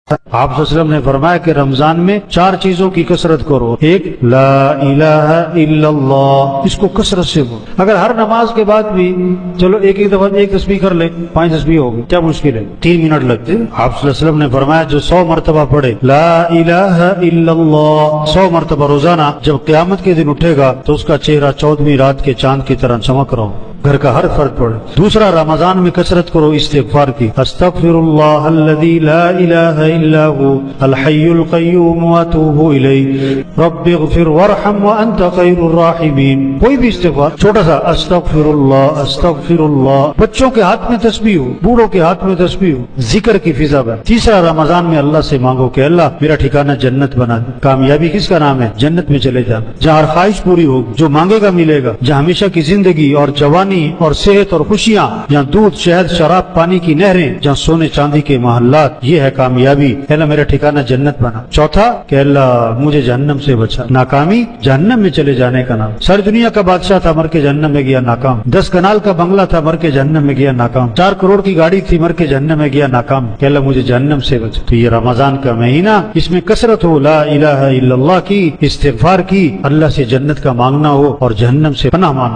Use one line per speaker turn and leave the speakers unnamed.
آپ صلی اللہ علیہ وسلم نے فرمایا کہ رمضان میں 4 چیزوں کی کثرت کرو. ایک لا الہ الا اللہ، اس کو کثرت سے بولو. اگر ہر نماز کے بعد بھی چلو ایک دفعہ ایک تسبیح کر لیں، 5 تسبیح ہوگی، کیا مشکل ہے، 3 منٹ لگتے. آپ صلی اللہ علیہ وسلم نے فرمایا جو 100 مرتبہ پڑھے لا الہ الا اللہ 100 مرتبہ روزانہ، جب قیامت کے دن اٹھے گا تو اس کا چہرہ 14ویں رات کے چاند کی طرح چمک رہا ہو. گھر کا ہر فرد پڑھے. دوسرا، رمضان میں کثرت کرو استغفار کی. استغفر اللہ الذی لا الہ الا هو الحی القیوم واتوب الیہ رب اغفر وارحم وانت خیر الراحمین. کوئی بھی استغفار چھوٹا سا، استغفر اللہ استغفر اللہ. بچوں کے ہاتھ میں تسبیح ہو، بوڑھوں کے ہاتھ میں تسبیح ہو، ذکر کی فضا بن. تیسرا، رمضان میں اللہ سے مانگو کہ اللہ میرا ٹھکانہ جنت بنا دے. کامیابی کس کا نام ہے؟ جنت میں چلے جانا، جہاں ہر خواہش پوری ہوگی، جو مانگے گا ملے گا، جہاں ہمیشہ کی زندگی اور جوانی اور صحت اور خوشیاں، جہاں دودھ شہد شراب پانی کی نہریں، جہاں سونے چاندی کے محلات. یہ ہے کامیابی. اللہ میرا ٹھکانہ جنت بنا. چوتھا کہ اللہ مجھے جہنم سے بچا. ناکامی جہنم میں چلے جانے کا نام. ساری دنیا کا بادشاہ تھا، مر کے جہنم میں گیا ناکام. 10 کنال کا بنگلہ تھا، مر کے جہنم میں گیا ناکام. 4 کروڑ کی گاڑی تھی، مر کے جہنم میں گیا ناکام. کہ اللہ مجھے جہنم سے بچا. تو یہ رمضان کا مہینہ، اس میں کثرت ہو لا الہ الا اللہ کی، استغفار کی، اللہ سے جنت کا مانگنا ہو اور جہنم سے پناہ مانگنا.